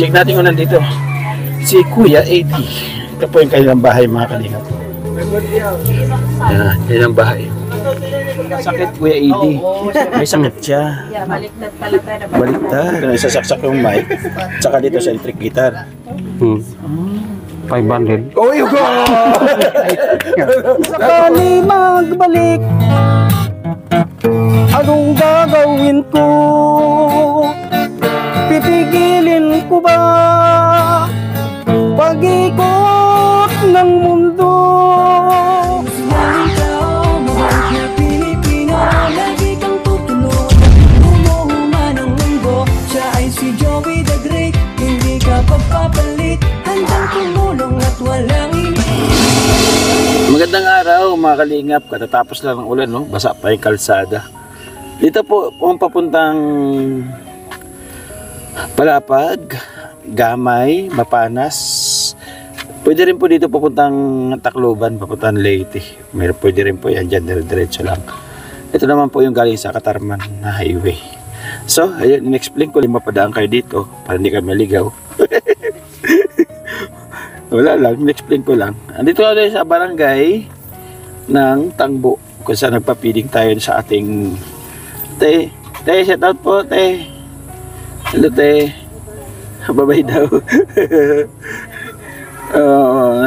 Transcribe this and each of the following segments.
Check natin kung nandito si Kuya AD. Ito po yung kanilang bahay, mga kalingap. Yan ang bahay. Sakit Kuya AD. May sakit siya. Baliktad pala tayo. Baliktad. Isasaksak yung mic. Tsaka dito sa electric guitar. 500. Oh, you go! Sakali magbalik, anong gagawin ko? Pipigilin ko ba pag-ikot ng mundo? Magandang araw mga kalingap. Katatapos lang ng ulan, no? Basa pa yung kalsada. Dito po kung papuntang Palapag, Gamay, Mapanas. Pwede rin po dito papuntang Tacloban, papuntang Leyte. Pwede rin po yan dyan, diretso lang. Ito naman po yung galing sa Katarman na highway. So, ayun, in-explain ko, mapadaan kayo dito para hindi kami maligaw. Wala lang, in-explain ko lang. Andito na sa barangay ng Tangbo kung saan nagpapiling tayo sa ating te, shout out po, te. Hello, te. Babay daw.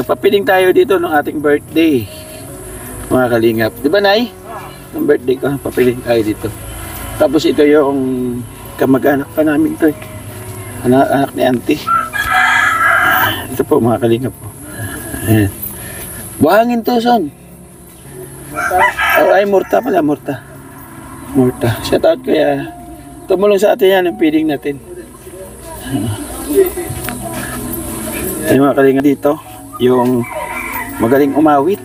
Nagpapiling tayo dito ng ating birthday, mga kalingap. Di ba, Nay? Ang birthday ko, papiling tayo dito. Tapos ito yung kamag-anak pa namin to, anak ni auntie. Ito po mga kalingap po. Ayan. Buhangin to, son. Oh, ay, Murta pala, Murta. Shout out kaya tumulong sa atin yan ang feeding natin. Ay, mga kalingap dito, yung magaling umawit.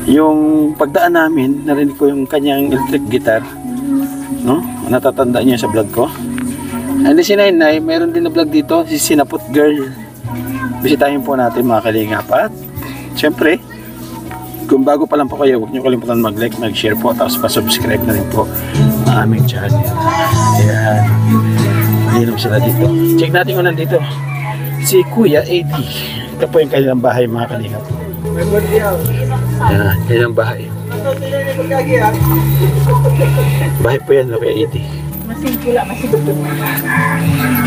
Yung pagdaan namin, narinig ko yung kanyang electric guitar. No? Natatanda niya sa vlog ko. And si Nainay, meron din na vlog dito, si Sinaput Girl. Bisitahin po natin mga kalingap. At syempre, kung bago pa lang po kayo, huwag niyo kalimutan mag-like, mag-share po, tapos pa-subscribe na rin po ang aming channel. Ayan. Mayroon sila dito. Check natin kung nandito si Kuya AD. Ito po yung kanilang bahay, mga kalingap. Ayan, kanilang bahay. Bahay po yan, Kuya AD. Masigula.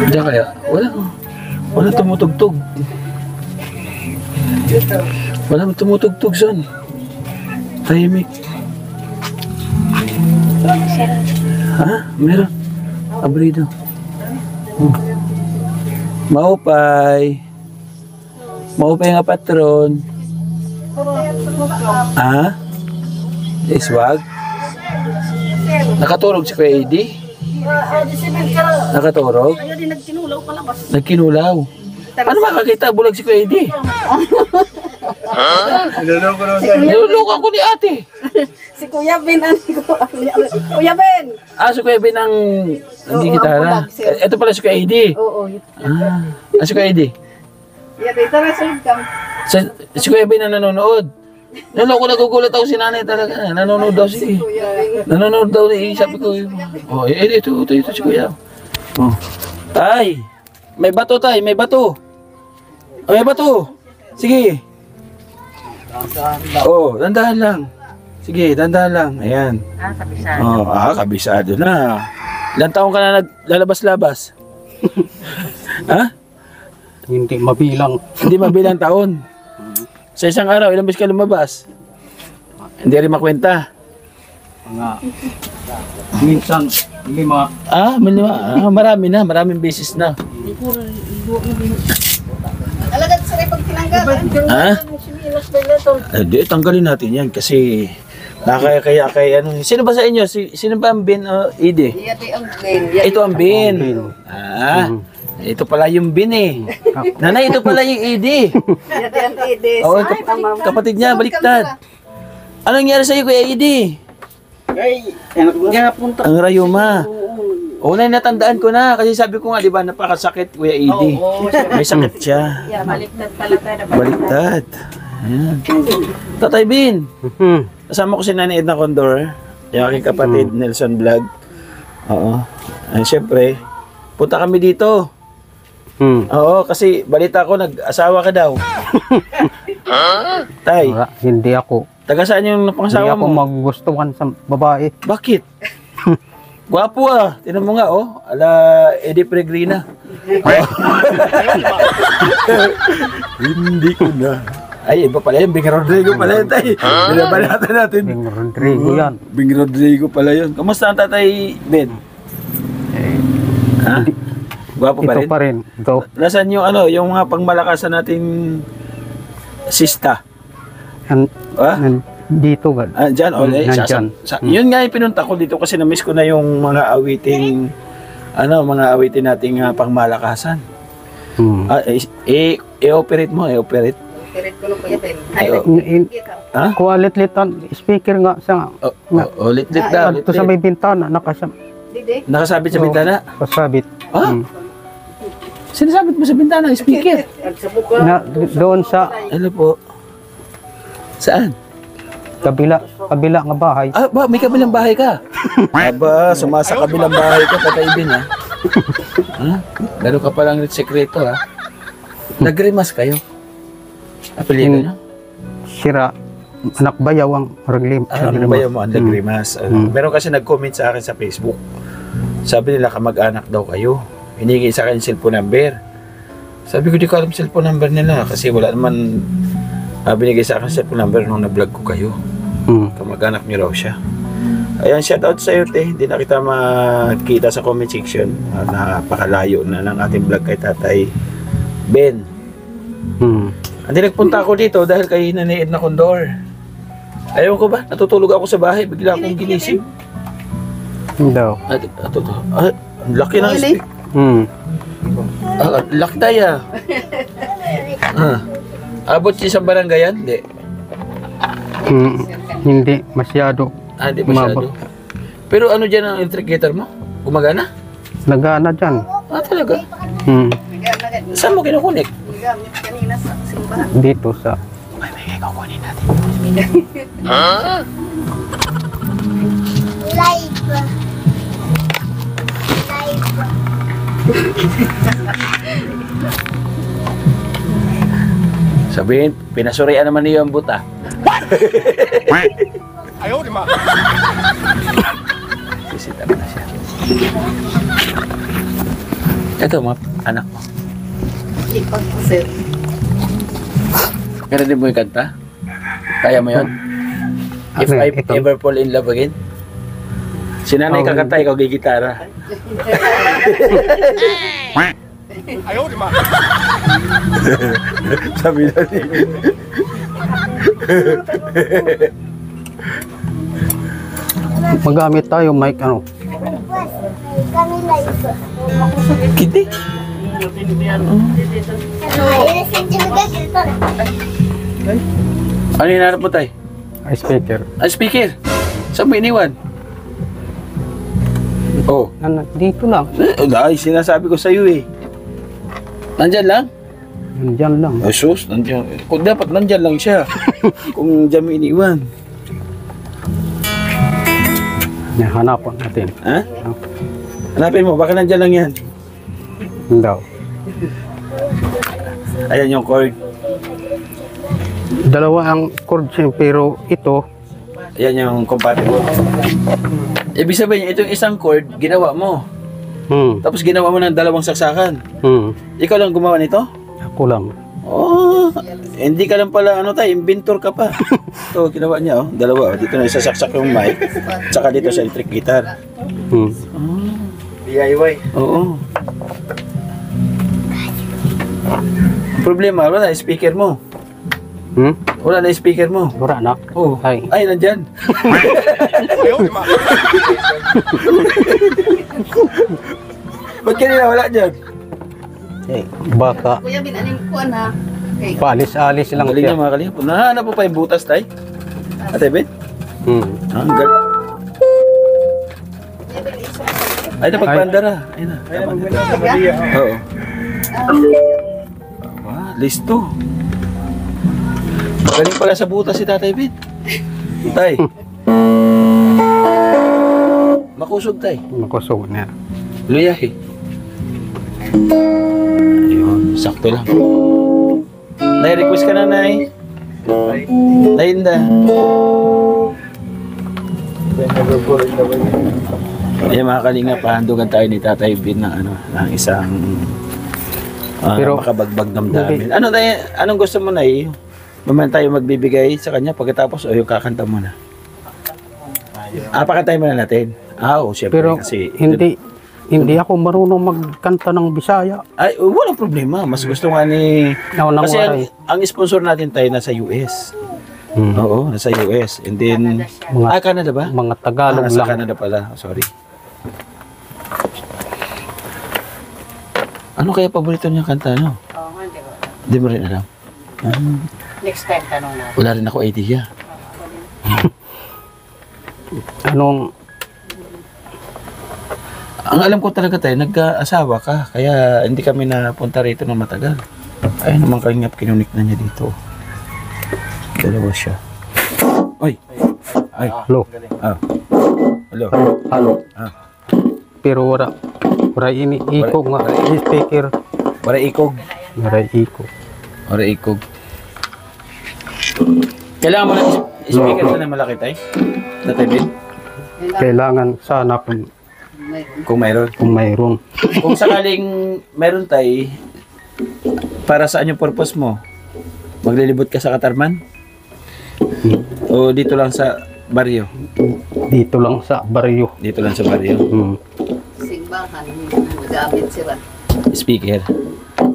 Diyan kaya, wala tumutugtog. Wala tumutugtog, son. Tahimik. Ha? Meron. Abrido. Maupay nga patron. Ha? Iswag? Nakatulog si Kuya AD? Nakaturog? Ayaw din nagkinulaw palabas. Nagkinulaw. Ano makakita? Bulag si Kuya AD. Nilulukan ko ni ate. Si Kuya Ben, Kuya Ben! Si Kuya Ben ang hindi gitara. Ito pala si Kuya AD. Oo. Si Kuya AD. Tara, salud ka. Si Kuya Ben ang nanonood. Naloko, nagugulat ako si nanay talaga. Nanonood daw si... Nanonood daw ni... Sabi ko... Ito si Kuya. Tay! May bato, tay! May bato! May bato! Sige! Dandahan lang. Sige, dandahan lang. Ayan. Kabisado. Kabisado na. Ilang taong ka na naglalabas-labas? Ha? Hindi mabilang. Hindi mabilang taon. Sa isang araw, ilang beses ka lumabas? Hindi rin makwenta. Minsan, 5. Marami na. Maraming beses na. Alagat sa rin pag tinanggal. Di, tanggalin natin yan kasi nakakaya ano. Sino ba sa inyo? Sino ba ang bin o Ide? Ito ang bin. Ito pala yung bin eh. Nanay, ito pala yung Ide. Kapatid niya, baliktad. Anong nangyari sa'yo Kuya Ide? Ang rayuma. Una natandaan ko na kasi sabi ko nga, di ba, napakasakit Kuya Ede. May sakit siya. Baliktad pala tayo. Baliktad. Ayan. Tatay Bin. Kasama ko si Nanay Edna Condor, yung aking kapatid Nelson Vlog. Oo. Siyempre, punta kami dito. Oo, kasi balita ko nag-asawa ka daw. Tay, Wala, hindi ako. taga saan yung Hindi pangasawa ako mo? magustuhan sa babae. Bakit? Gwapo ah. Tinan mo nga oh. Ala Eddie Peregrina. Hindi ko na. Ay, iba pala yun. Bing Rodrigo pala yun, tay. Binabalatan natin. Yung Rodrigo yan. Bing Rodrigo pala yun. Kamusta ang tatay, Ben? Eh, Ha? Gwapo pa ito rin? pa rin. Ito. Nasaan yung ano, yung mga pangmalakasan nating sista? Yan, Ha? dito gan. Ah, dyan, okay. Nandyan. Yun nga yung pinunta ko dito kasi na-miss ko na yung mga awiting, mga awitin nating pangmalakasan. I-operate mo, i-operate. Pirit ko nung Kuya Ben. Ay, oh. Ha? Kuwalit-litan, speaker nga sa Lit-lit daw. ito sa may bintana, Didi. Nakasabit sa bintana. kasabit. Ah? Sinasabit mo sa bintana, speaker. Nagsabog ka. Doon sa Ano po? Saan? kabila nga bahay. Ah, ba, may kabilang bahay ka? Aba, sumasa kabilang bahay ka, kakaibin ha? Ha? Meron ka palang sekreto ha? Nagrimas kayo? Apelido nyo? Sira, anak bayaw ang raglim. Ano ba yung mga nagrimas? Meron kasi nag-comment sa akin sa Facebook. Sabi nila kamag-anak daw kayo. Hiningi sa akin yung cellphone number. Sabi ko di ko alam cellphone number nila kasi wala naman binigay sa akin cellphone number nung na-vlog ko kayo. Kamag-anak niyo raw siya. Ayan, shoutout sa iyo, te. Hindi na kita makita sa comment section. Napakalayo na ng ating vlog kay Tatay Ben. Hindi nagpunta ako dito dahil kay Naniid na Condor. Ayaw ko ba? Natutulog ako sa bahay. Bigla akong ginising. Daw. Laki ng Really? laki tayo. Abot siya sa barangay yan? Hindi. Hindi masyado. Hindi masyado. Pero ano dyan ang electric guitar mo? Gumagana? Nagana dyan. Talaga? Saan mo kinukunik? Gamit kanina sa simbahan. Dito sa May kukunin natin. Sabihin, pinasurian naman niyo ang buta. Ayaw, di ma. Sisita na siya. Ito mga anak mo. Ipag-sir. Meron din mo yung kanta? Kaya mo yun? If Ano, I ito? ever fall in love again? Si nanay Oh, kakanta, ikaw gigitara. Ayaw, di ma. Sabi na niya. magamit tayo mic ano. Kiti? Ano yung hanap mo tayo? Speaker. Speaker. Saan mo iniwan? Oh. Dito lang. Ay, sinasabi ko sa'yo eh. Nandyan lang? Nandyan lang. Ay, sus, nandyan. Kung dapat nandyan lang siya. Kung dyan mo iniwan. Hanapan natin. Ha? Hanapin mo, baka nandyan lang yan. Daw. Ayan yung cord. Dalawa ang chord siya, pero ito, Ayan yung compatible. Ibig sabihin, itong isang cord, ginawa mo. Tapos ginawa mo ng dalawang saksakan. Ikaw lang gumawa nito? Ako lang. Oh, hindi ka lang pala, inventor ka pa. Ito, ginawa niya, dalawa. Dito na isasaksak yung mic, tsaka dito sa electric guitar. DIY. Oo. Problema, wala na speaker mo. Wala na speaker mo. Wala na. Oh. Ay. Ay, nandyan. Ayaw, di ma. Ba't kanina wala dyan? Baka Kuya Ben, anong kuwan ha? Okay. paalis-alis lang Galing siya. niya mga kalingap. Nahanap mo pa yung butas, tay? Ate, Ben? Ang gal. Ay, napagpandara. Ay na. Oo. Listo. Galing pala sa butas si Tatay Ben. Tay. Makusog, tay. Makusog niya. Luyahi. sakto lang. Nay, request ka na, Nay. Nay, Inda. Ayan mga kalinga, pahandugan tayo ni Tatay Bin ng, ng isang Pero, makabagbag damdamin. Ano, Nay, anong gusto mo, Nay? Mamaya tayo magbibigay sa kanya pagkatapos o yung kakanta mo na? Pakantay mo na natin. Oo, syempre pero kasi... hindi ako marunong magkanta ng Bisaya. Ay, walang problema. Mas gusto nga ni... Nang Kasi waray. ang sponsor natin tayo nasa US. Hmm. Oo, nasa US. And then... Canada ba? Mga Tagalog Nasa lang. Canada pala. Sorry. Ano kaya paborito niya kanta, no? Oo, hindi ko. Hindi mo rin alam. Next time, tanong na. Wala rin ako idea. Anong Ang alam ko talaga tayo, nagka-asawa ka. Kaya hindi kami napunta rito ng matagal. Ay naman kalingap, kinunik na niya dito. Dalawa siya. Ay! Ay! hello? Ah. Hello? Hello? Ah. Pero wala ini iko nga speaker. Para ikog. Wala iko. Para ikog. Kailangan mo na speaker na malaki tayo? Tatay Ben? Kailangan sana Kung mayroon. kung mayroon. Kung sakaling meron tayo, para saan yung purpose mo? Maglilibot ka sa Katarman? O dito lang sa baryo? Dito lang sa baryo. Dito lang sa baryo. Simbahan, nagamit sila. Speaker.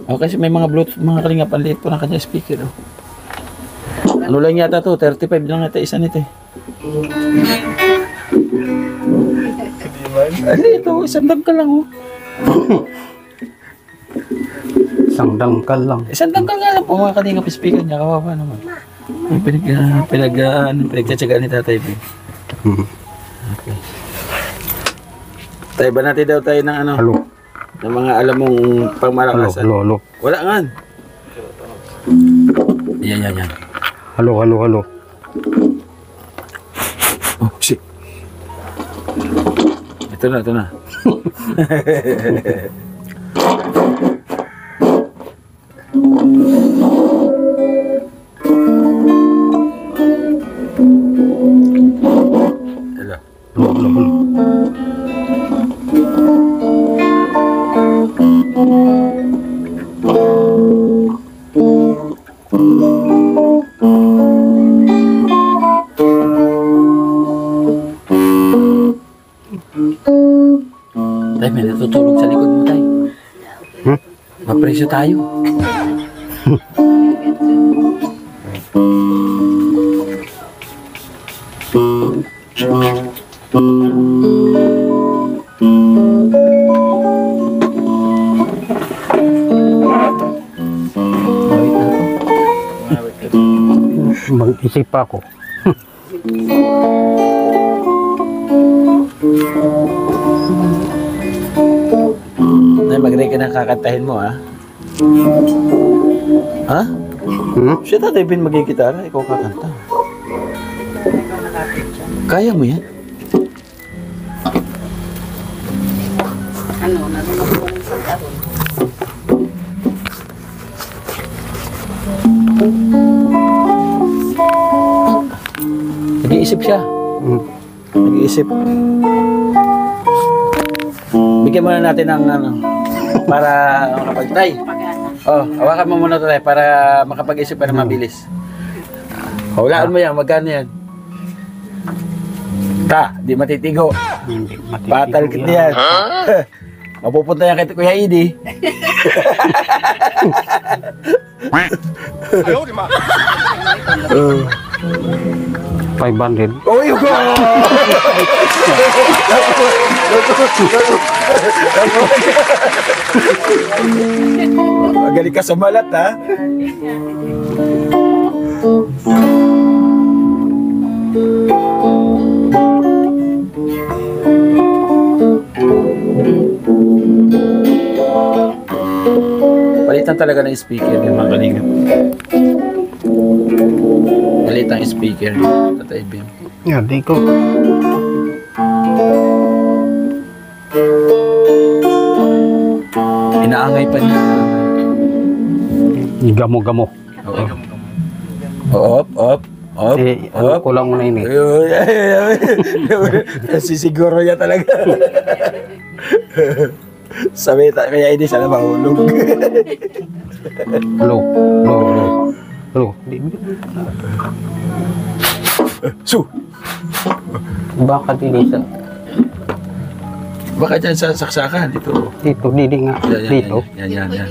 O kasi may mga Bluetooth, mga kalingap, ang liit po ng kanya speaker. Oh. Ano lang yata to? 35 lang yata isa nito eh. Ali, ito, isang dangkal lang oh. Isang dangkal lang. Isang dangkal nga lang po mga kalingap speaker niya. Kawawa naman. Pinagtsatsagaan ni Tatay B. Okay. Tayo ba natin daw tayo ng ano? Hello. Ng mga alam mong pangmalakasan? Hello. Wala nga. Yan. Hello. Oh, shit. Ito na. Hello. Tay, may natutulog sa likod mo, Tay. Mapreso tayo. Mag-isip ako. Tay, mag-ready ka ng kakantahin mo, ha? Ha? Siya Tatay Ben magigitara, ikaw kakanta. Kaya mo yan? Ano, nanonood ko sa karon. Nag-iisip siya. Nag-iisip. Bigyan muna natin ng ano, para makapagtay. Oh, hawakan mo muna ito tayo para makapag-isip ka na mabilis. Hulaan mo yan, magkano yan? Di matitigo. Hindi matitigo Patal kit yan. Mapupunta yan kay Kuya Idi. Ayaw, di ma. 500. Oh, you go! Magaling ka sumalat, ha? Palitan talaga ng speaker yung mga kalingap. Palitan ang speaker Tatay Ben. Yan, di ko. Inaangay pa niya. Gamo-gamo. Oo. Op. Ano ko lang muna ini. Sisiguro niya talaga. Sabi kaya hindi sana mahulog. Lo. Su! Baka dili sa Baka dyan sa saksakan. dito dili nga dito. Yan.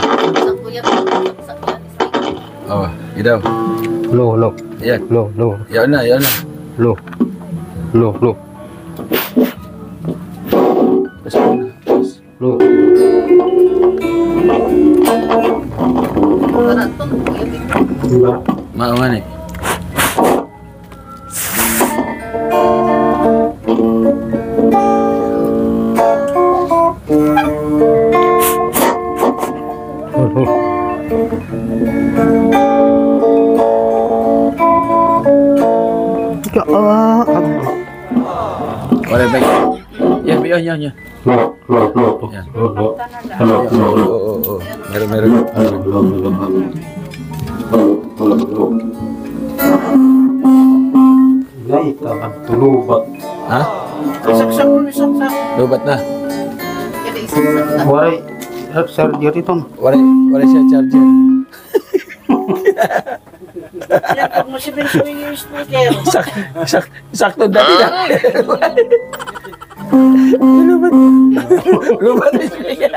Oh, ito. Lo. Yan. Lo. Yan na. Lo. Lo. Maawan eh. Wala ba? Yan. Yan. Oo. Meron. Tulubat. Ha? Saksak mo ni saksak. Lubat na. Waray surgery ton. Wala siya charger. Yan, pag mo si Benso yung speaker. Sakto dati na. Lubat na siya.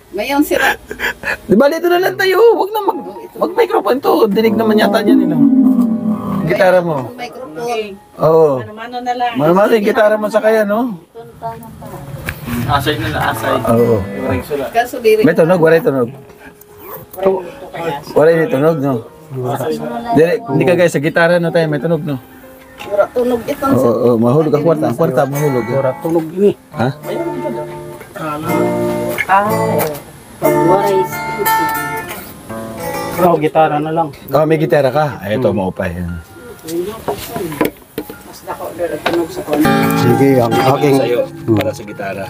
Ngayon sira. Di ba, dito na lang tayo. Huwag na mag-microphone to. Dinig naman yata niyan, Gitara mo. Microphone. Oo. Mano na lang. Mano yung gitara mo sa kaya, no? Asay. Oo. Kaso diri. May tunog, wala yung tunog. Wala yung tunog, no? Hindi ka guys, sa gitara na tayo, may tunog, no? Wala tunog itong sa. Oo, mahulog ang kwarta. Ang kwarta, mahulog. Ora tunog ini. Ha? Waray. Pero gitara na lang. Oh, may gitara ka. Ay, ito, maupay. Mas dako diri tunog sa kon. Sige, ang aking Sa'yo, para sa gitara.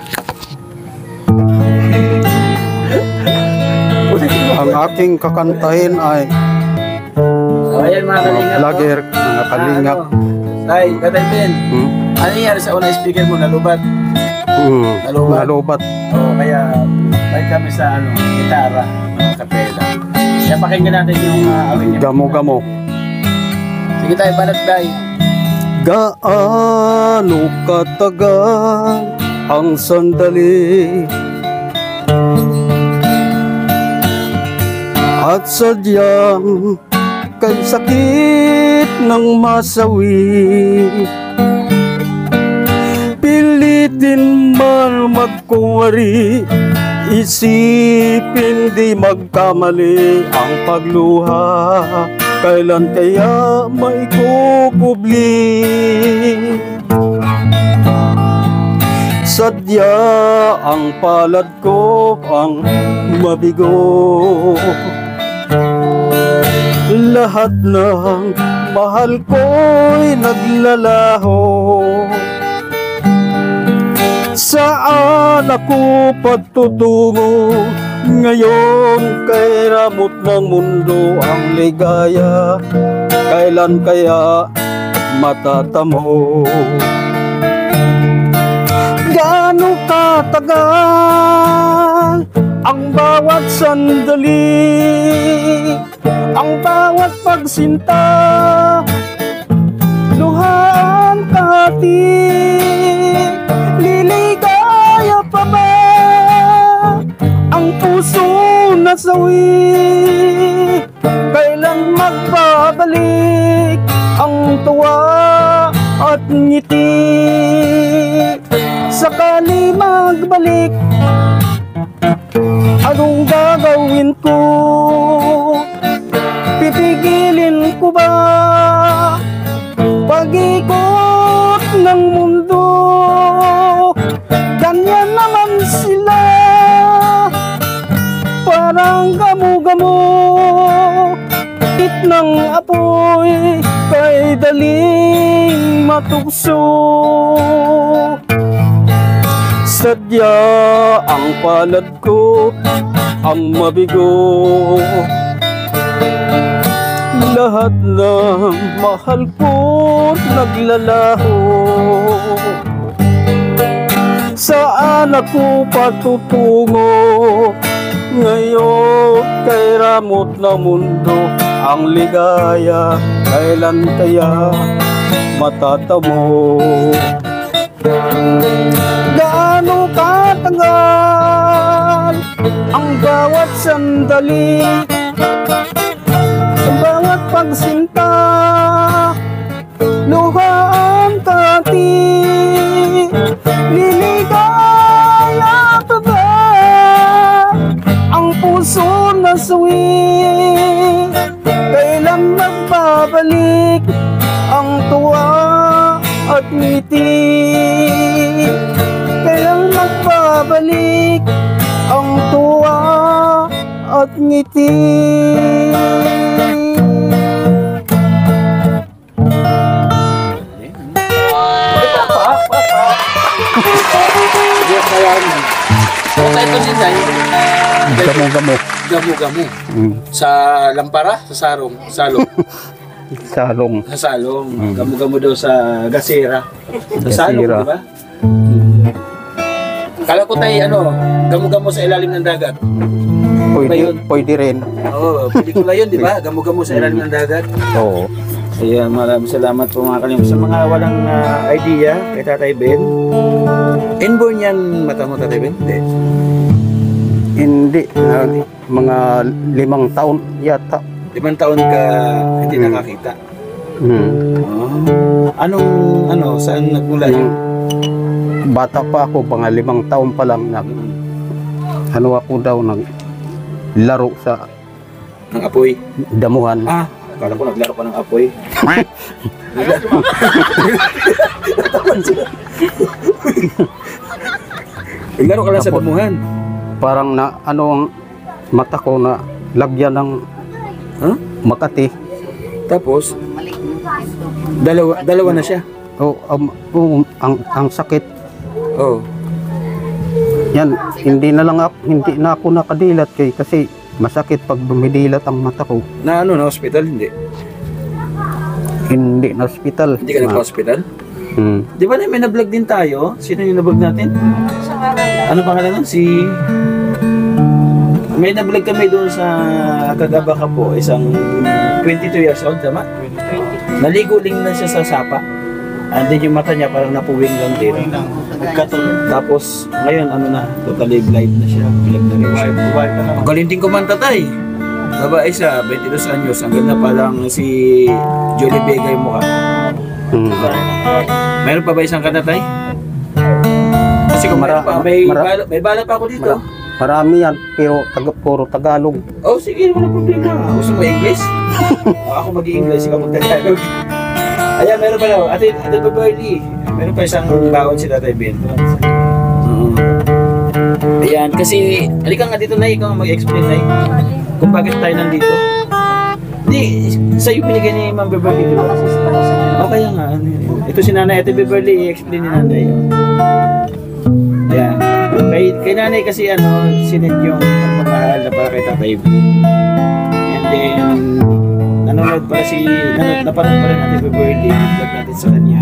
ang aking kakantahin ay Oh, ayan mga kalingap. lager mga kalingap. Tay, Tatay Ben. Hmm? Ano nangyari sa unang speaker mo? Nalubat? Nalubat. Nalubat. Oo, kaya balik kami sa gitara, kapela. Kaya pakinggan natin yung awin niya. Gamo-gamo. Sige tayo, balat tayo. Gaano katagal ang sandali at sadyang kay sakit ng masawi, pilitin man magkuwari, isipin di magkamali ang pagluha, kailan kaya maikukubli. Sadya ang palad ko ang mabigo, lahat ng mahal ko'y naglalaho. Saan ako patutungo ngayon kay ramot ng mundo ang ligaya, kailan kaya matatamo? Gaano katagal ang bawat sandali, ang bawat pagsinta, luhaan kahati, liligaya pa ba ang puso na sawi? Kailan magbabalik ang tuwa at ngiti? Sakali magbalik, anong gagawin ko? Pipigilin ko ba pag-ikot ng mundo? Ganyan naman sila, parang gamo-gamo, it ng apoy kay daling matukso. Sadya ang palad ko ang mabigo. Lahat ng mahal ko naglalaho. Saan ako patutungo ngayon kay ramot na mundo? Ang ligaya kailan kaya matatamo? Gaano katagal ang bawat sandali, sa bawat pagsinta, luha ang kati. Liligaya pa ba ang puso na suwi? Kailan magbabalik ang tuwa at ngiti? Kailan magbabalik ang tuwa at ngiti? Punta ito din tayo. Gamo-gamo. Gamo-gamo. Sa Lampara? Sa Sarong? Salong? Salong. Sa Salong. Gamo-gamo daw sa Gasera. Sa Salong, Gasera. di ba? Kala ko tayo, gamo-gamo sa ilalim ng dagat. Pwede rin. Oo, pelikula yun, di ba? Gamo-gamo sa ilalim ng dagat. Oo. Ayan, maraming salamat po mga kalimut. Sa mga walang idea kay Tatay Ben, inborn yan mata mo, Tatay Ben? Hindi. Mga 5 taon yata. 5 taon ka hindi nakakita. Saan nagmula yun? Bata pa ako, mga 5 taon pa lang ako daw laro sa Ng apoy? damuhan. Akala ko naglaro ka ng apoy. Naglaro ka lang sa damuhan. Parang ang mata ko na lagyan ng Makati. Tapos, dalawa na siya. Ang sakit. Oh. Yan, hindi na ako nakadilat kasi masakit pag dumidilat ang mata ko. Na hospital? Hindi na hospital. Hindi ka nagpa-hospital? Di ba may na-vlog din tayo? Sino yung na-vlog natin? Ano pangalan nun? May na-vlog kami doon sa Cagabaca po, isang 22 years old, tama? 20. Naligo-ling na siya sa sapa. And then yung mata niya parang napuwing lang din. Tapos ngayon totally blind na siya. Ang galing din kumanta tay. Babae siya, 22 anyos. Ang ganda pa lang si Jolie Vega yung mukha. Meron pa ba isang kanta tay? Kasi kung may bala pa ako dito. Marami yan, pero puro Tagalog. Oh, sige, wala problema. Gusto mo English? Ako mag-i-English, ikaw mag-Tagalog. Ayan, meron pa daw. Ate Beverly, meron pa isang baon si Tatay Ben. Ayan, kasi, halika nga dito na, ikaw mag-explain na kung bakit tayo nandito. Hindi, sa'yo binigay ni Ma'am Beverly, di ba? O kaya nga, ito si Nanay Ate Beverly, i-explain ni Nanay. Ayan. Kay Nanay kasi sinend yung pagmamahal na para kay Tatay Ben. And then, napanood pala natin Beverly, vlog natin sa kanya.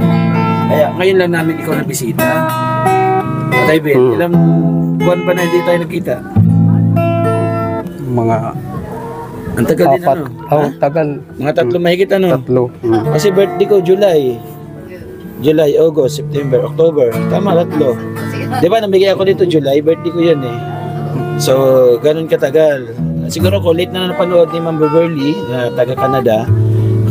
Kaya ngayon lang namin ikaw nabisita. Tatay Ben, ilang buwan pa na hindi tayo nagkita? Mga ang tagal din tagal. Mga 3 mahigit 3. Kasi birthday ko July, August, September, October. Tama, 3. Di ba namigay ako dito July, birthday ko yun eh. So, ganun katagal. Siguro ko late na napanood ni Ma'am Beverly na taga Canada.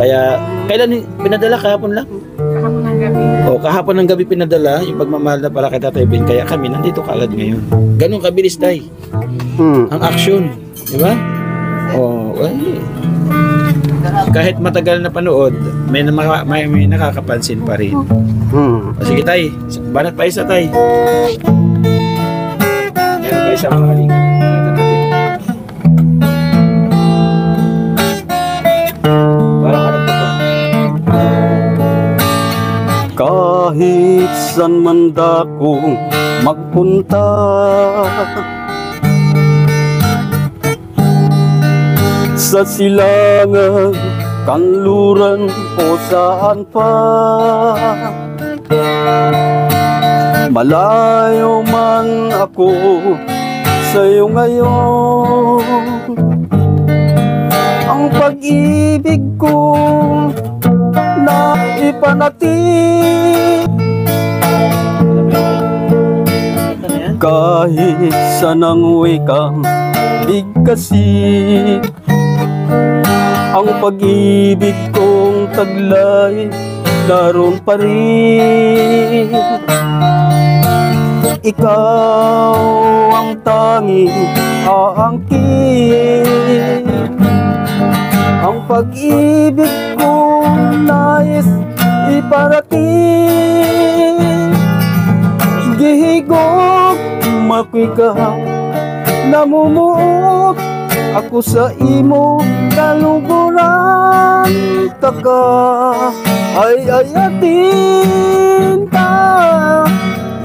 Kaya, kailan pinadala? Kahapon lang? Kahapon ng gabi. Kahapon ng gabi pinadala yung pagmamahal na para kay Tatay Ben. Kaya kami nandito kaagad ngayon. Ganun kabilis tayo. Ang action. Di ba? Kahit matagal na panood, may nakakapansin pa rin. Sige tay, banat pa isa tay. Meron pa isa mga kalinga. Parang ano pa to? Kahit san man dako magpunta, sa silangan, kanluran o saan pa. Malayo man ako sa'yo ngayon, ang pag-ibig ko na ipanatili. Kahit saan ang wikang bigkasin, ang pag-ibig kong taglay daron pa rin. Ikaw ang tanging aangkin, ang pag-ibig kong nais iparating. Gihigog makikaw, namumuot ako sa imo kaluguran. Taka ay ayatin ka,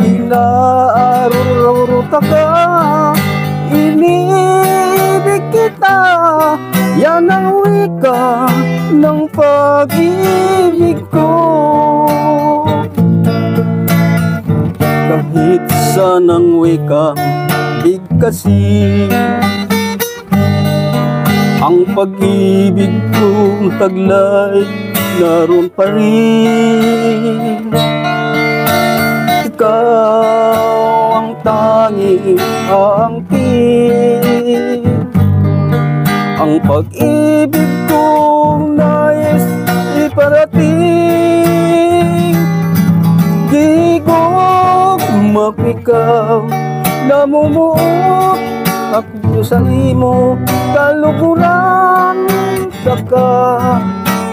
inaarurota ka, inibig kita. Yan ang wika ng pag-ibig ko. Kahit saan ang wika bigkasin, ang pag-ibig kong taglay naroon pa rin. Ikaw ang tanging aangkin, ang pag-ibig kong nais iparating. Gigog mapikaw, namumuot ako sa imo kaluguran. Taka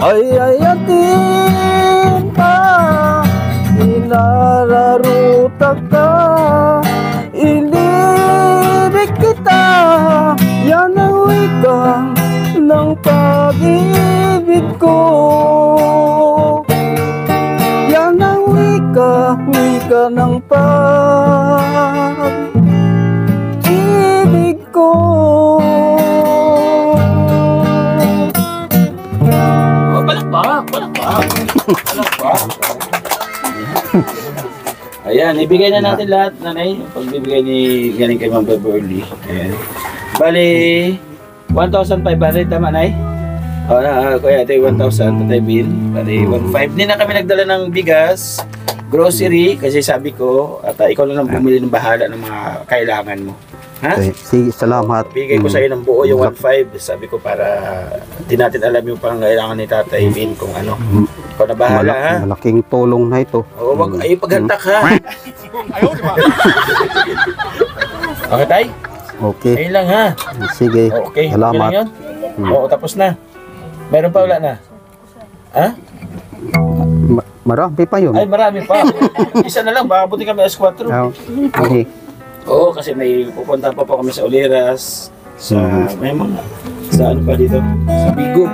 ay ayatin pa, inararuta ka, inibig kita. Yan ang wika ng pag-ibig ko. Yan ang wika ng pag-ibig ko. Ayan, ibigay na natin lahat, nanay. Pagbibigay ni galing kay Ma'am Beverly. Ayan. Bali, 1,500, tama, nay? O, kuya, ito yung 1,000, patay bill. Bali, 1,500. Hindi na kami nagdala ng bigas, grocery, kasi sabi ko, at ikaw na lang bumili ng bahala ng mga kailangan mo. Ha? Sige, salamat. Bigay ko sa iyo ng buo yung 1,500. Sabi ko para di natin alam yung pangangailangan ni Tatay Vin kung ano. Ikaw na bahala, ha? Malaking tulong na ito. Oo, wag ay paghantak, ha? Ayaw, di ba? Okay, tay? Okay, Ayun lang, ha? sige. Okay, Salamat. okay lang yun? Oo, tapos na. Meron pa, wala na? Ha? Marami pa yun. Ay, marami pa. Isa na lang, baka buti kami S4. Okay. Oo, kasi may pupunta pa kami sa Oliras, sa may mga, sa ano pa dito, sa Bigo.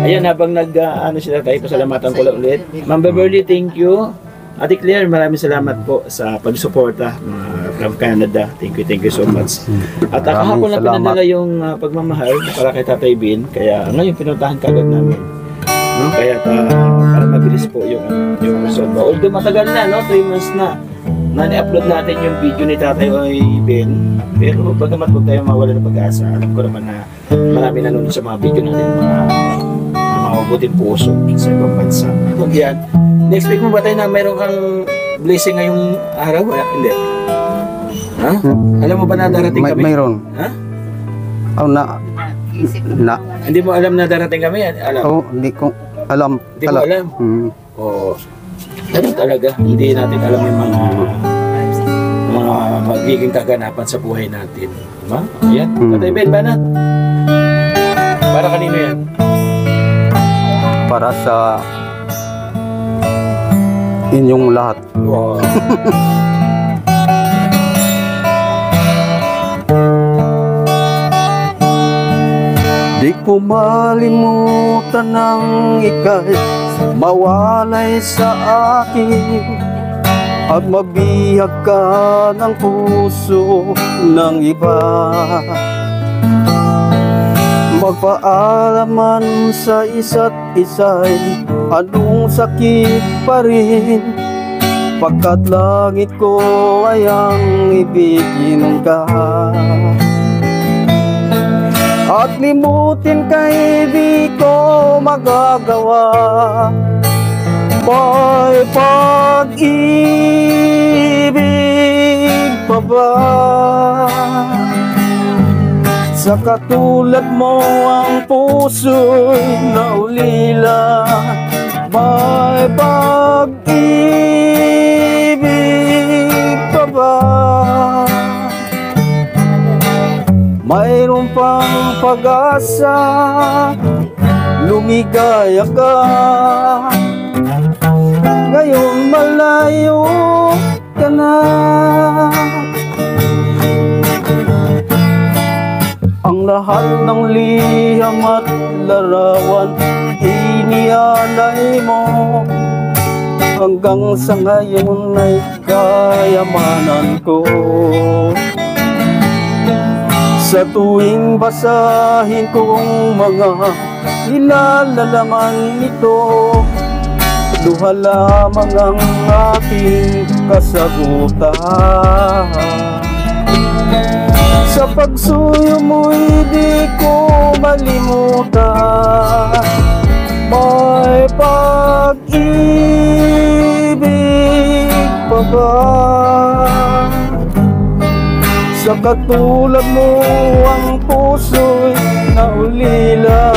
Ayun, habang ano sila tayo, pasalamatan ko lang ulit. Ma'am Beverly, thank you. Ate Claire, maraming salamat po sa pagsuporta from Canada. Thank you so much. At kahapon na pinadala yung pagmamahal para kay Tatay Bin, kaya ngayon pinuntahan kagad namin. No? Kaya para mabilis po yung result. Although matagal na, no? 3 months na ni-upload natin yung video ni Tatay Ben. Pero bagamat huwag tayo mawala ng pag-asa, alam ko naman na marami nanonood sa mga video natin, mga mabuting puso sa ibang bansa. Kung yan, next week mo ba tayo na mayroon kang blessing ngayong araw? Wala, hindi. Ha? Alam mo ba na darating kami? Mayroon. Ha? Hindi mo alam na darating kami? Alam? hindi ko alam. Hindi mo alam? Oo. Ganun talaga. Hindi natin alam yung mga magiging kaganapan sa buhay natin. Diba? Ayan. Tatay Ben, banat. Para kanino yan? Para sa inyong lahat. Wow. Di ko malimutan ang ika'y mawalay sa akin. at mabihag ka ng puso ng iba. Magpaalaman sa isa't isa'y anong sakit pa rin, pagkat langit ko ay ang ibigin ka. At limutin ka'y di ko magagawa, may pag-ibig pa ba? Sa katulad mo ang puso'y naulila, may pag-ibig pa ba? Mayroon pang pag-asa, lumigaya ka. Ngayon malayo ka na. Ang lahat ng liham at larawan inialay mo, hanggang sa ngayon ay kayamanan ko. Sa tuwing basahin kong mga nilalalaman nito, luha lamang ang aking kasagutan. Sa pagsuyo mo'y di ko malimutan, may pag-ibig pa ba? Sa katulad mo ang puso'y naulila,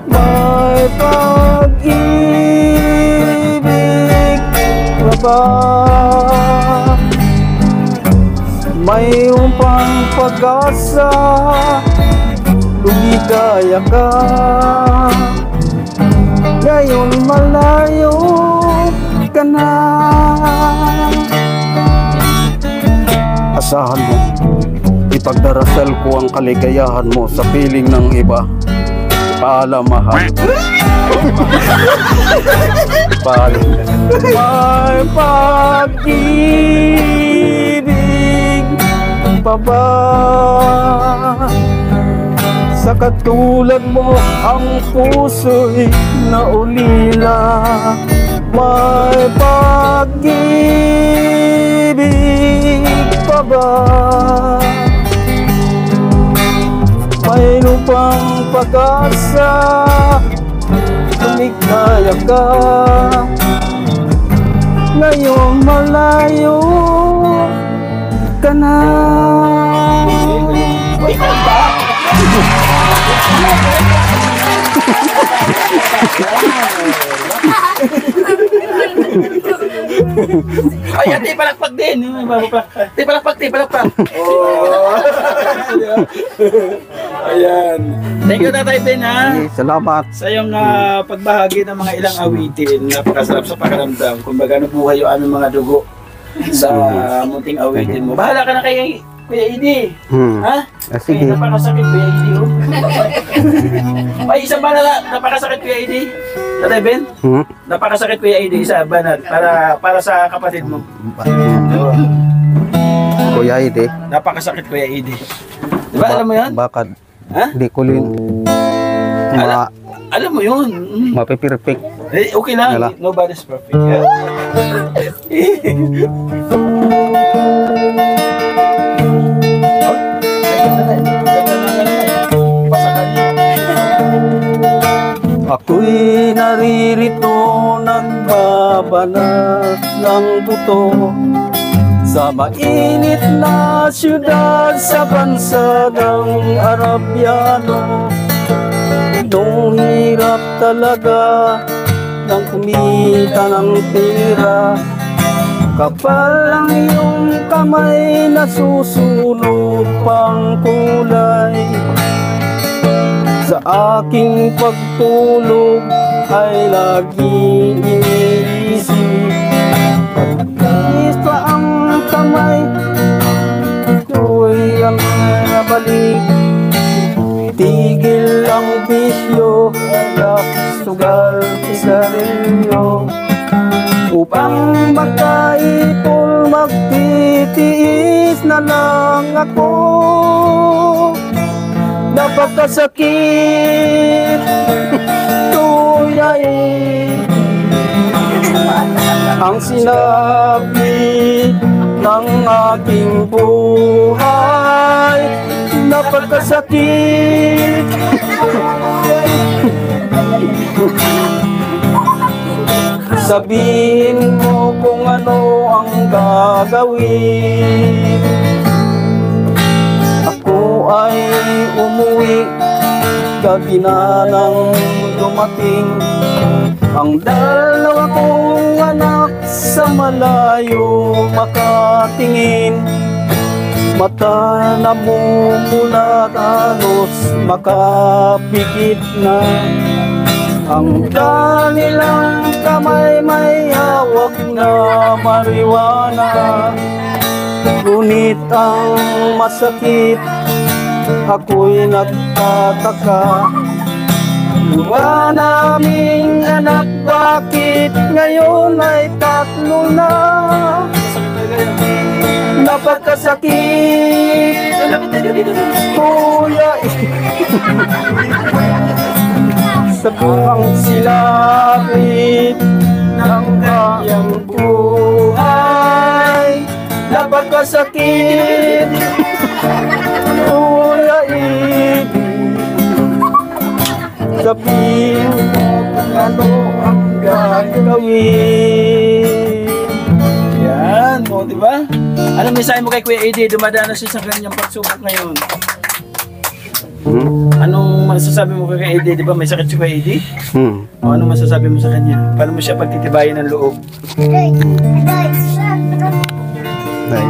may pag-ibig pa ba? Mayroon pang pag-asa, lumigaya ka. Ngayon malayo ka na. Asahan mo, ipagdarasal ko ang kaligayahan mo sa piling ng iba. Paalam, mahal. Paalam. May pag-ibig pa ba? Sa katulad mo ang puso'y naulila, may pag-ibig pa ba? Mayroon pang pag-asa, lumigaya ka. Ngayon malayo ka na. Ayan, di palakpak din. Di palakpak. Oh. Ayan. Thank you, Tatay Ben, ha? Salamat. Sa iyong pagbahagi ng mga ilang awitin. Napakasarap sa pakiramdam. Kumbaga nabuhay yung aming mga dugo sa munting awitin mo. Bahala ka na kay Kuya Idi. Ha? Sige. Ay, napakasakit, Kuya Idi. Oh. May isang banal na napakasakit, Kuya Idi. Tatay Ben? Napakasakit, Kuya Idi. Isa banal. Para sa kapatid mo. Kuya Idi. Napakasakit, Kuya Idi. Di ba alam mo yan? Bakit? Ha? Di ko rin Alam mo yun. mapipirpik. Eh, okay lang. Wala. Nobody's perfect. Yeah. Ako'y naririto nagbabanat ng buto sa mainit na syudad sa bansa ng Arabiano. Itong hirap talaga ng kumita ng pera, kapal ang iyong kamay, nasusunod pang kulay. Sa aking pagtulog ay lagi iniisip, pagkis pa ang kamay ko'y ang nabalik. Tigil ang bisyo, alak, sugal, sigarilyo, upang magkait na lang ako. Napakasakit, tuyain ang sinabi ng aking buhay. Napakasakit. Sabihin mo kung ano ang gagawin. Ako ay umuwi, gabi na nang dumating ang dalawa kong anak sa malayo makatingin. Mata na mumulat, halos makapikit na. Ang kanilang kamay may hawak na marijuana. Ngunit ang masakit, ako'y nagtataka. Dua naming anak, bakit ngayon ay 3 na? Napakasakit, kuya. Sa buhang silapit ng kanyang buhay. Napakasakit, kuya. Sabihin mo kung ano ang gagawin. Yan, o, di ba? Anong mensahe mo kay Kuya AD? Dumadaan na siya sa kanyang pagsubok ngayon. Anong masasabi mo kay Kuya AD? Di ba may sakit si Kuya AD? O, anong masasabi mo sa kanya? Paano mo siya pagtitibayin ng loob? Ay,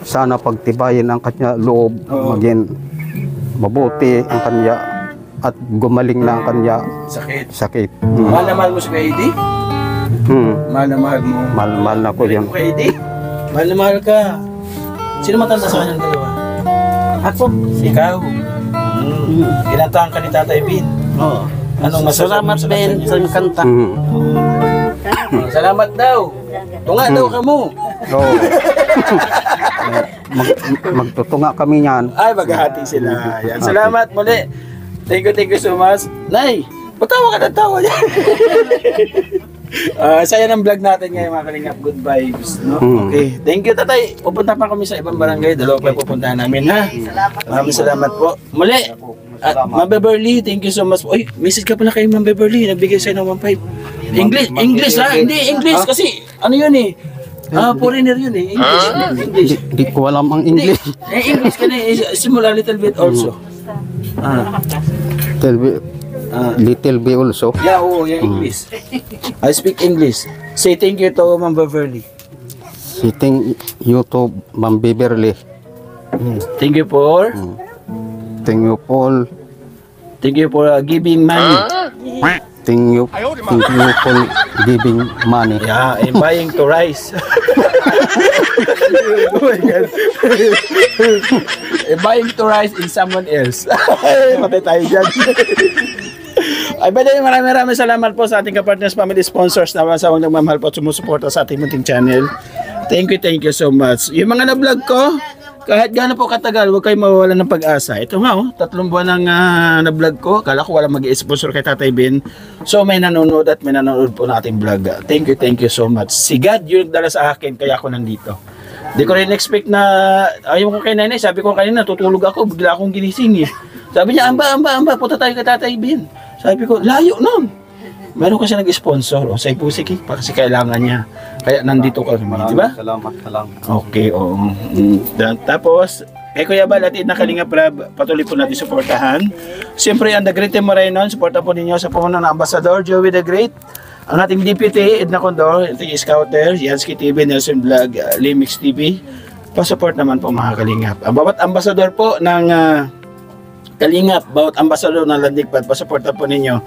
sana pagtibayin ang kanya loob, Oo. maging mabuti ang kanya at gumaling na ang kanya Sakit. sakit. Mahal na mahal mo si Kuya AD? Mahal na mahal mo. Mahal na ko yan. Kuya AD? Mahal na mahal ka. Sino matanda sa kanyang dalawa? Ako. Ikaw. Kinantahan ka ni Tatay Bin. Oo. Anong masasabi mo Salamat sa Ben kanya? sa kanta. Salamat daw. Tunga daw ka mo. Oo. Magtutunga kami niyan. Ay, maghahati sila. Yan. Salamat muli. Thank you so much. Nay, patawa ka ng tawa niya. Saya ng vlog natin ngayon mga kalingap. Good vibes. No? Okay. Thank you, tatay. Pupunta pa kami sa ibang barangay. Dalawa pa yung pupuntahan namin, ha? Maraming salamat po. Muli. At Ma'am Beverly, thank you so much. Oy, message ka pala kay Ma'am Beverly. Nagbigay sa'yo ng 1.5. English ha? Hindi, English. Kasi, ano yun eh? Foreigner yun eh. English. Di ko alam ang English. English ka na eh. Simula little bit also. Little bit also. Yeah, oo, yeah, English. I speak English. Say thank you to Ma'am Beverly. Sitting YouTube, Ma'am Beverly. Thank you for Thank you Paul. thank you for giving money. Thank you for giving money. Yeah, and buying to rice. Oh my God. And buying to rice in someone else. Matay tayo dyan. Ay, bali, maraming salamat po sa ating kapartners, family sponsors na masawang nagmamahal po at sumusuporta sa ating munting channel. Thank you so much. Yung mga na-vlog ko, kahit gano'n po katagal, huwag kayong mawawalan ng pag-asa. Ito nga, 3 buwan nang na-vlog ko. Kala ko walang mag-i-sponsor kay Tatay Ben. So may nanonood at may nanonood po na ating vlog. Thank you so much. Si God yung nagdala sa akin, kaya ako nandito. Di ko rin expect na, ayaw ko kay nanay, sabi ko kanina, tutulog ako, bigla akong ginising eh. Sabi niya, amba, punta tayo kay Tatay Ben. Sabi ko, layo nun. Meron kasi nag-sponsor, o say po sige, kasi kailangan niya. Kaya nandito kami, di ba? Salamat. Okay, oo. Tapos, kay Kuya Bal at Edna Kalinga Prab, patuloy po natin suportahan. Siyempre, ang The Great Team Moreno, suporta po ninyo sa pumunan ng Ambassador, Joey the Great. Ang ating Deputy, Edna Condor, ating Scouter, Yansky TV, Nelson Vlog, Limix TV. Pa-support naman po mga Kalingap. Ang bawat ambassador po ng Kalingap, bawat ambassador ng Landigpad, pasuporta po ninyo.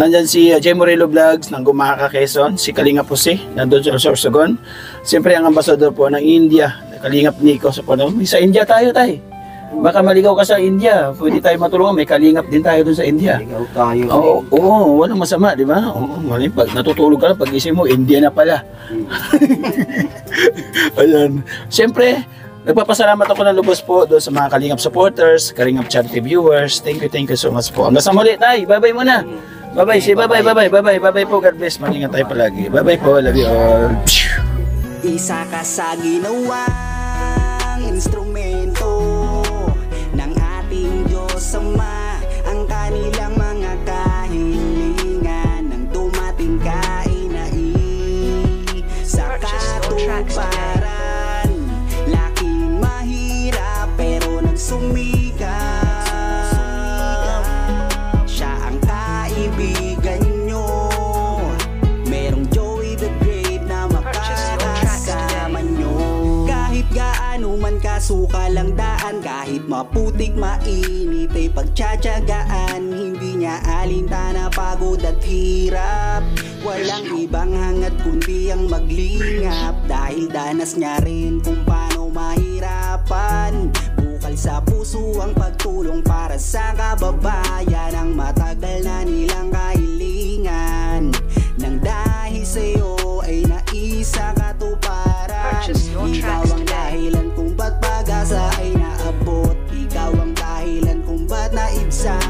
Nandyan si J. Morello Vlogs ng Gumaka, Quezon, si Kalingap Jose, nandun sa Sorsogon. Siyempre ang ambassador po ng India, Kalingap Nico. So, sa India tayo, tay. Baka maligaw ka sa India, pwede tayo matulungan, may Kalingap din tayo dun sa India. Ikaw tayo. Oo, walang masama, di ba? Oo, pag natutulog ka lang, pag isip mo, India na pala. Ayan. Siyempre, Nagpapasalamat ako ng lubos po doon sa mga Kalingap supporters, Kalingap charity viewers. Thank you so much po. Hanggang sa muli, tay. Bye-bye muna. Bye-bye, bye-bye po. God bless. Mag-ingat tayo palagi. Bye-bye po. Love you all. Isa ka sa ginawang instrumento ng ating Diyos Ama, ang kanilang mga kahilingan ng dumating kainai sa katuparan. Laking mahirap pero nagsumikap, siya ang kaibigan nyo. Merong Joey the Great na makakasama nyo. Kahit gaano man kasuka lang daan, kahit maputik mainit ay pagtsatsagaan, hindi niya alintana pagod at hirap. Walang ibang hangad kundi ang maglingap, dahil danas niya rin kung paano mahirapan. Bukal sa puso ang pagtulong para sa kababayan, ang matagal na nilang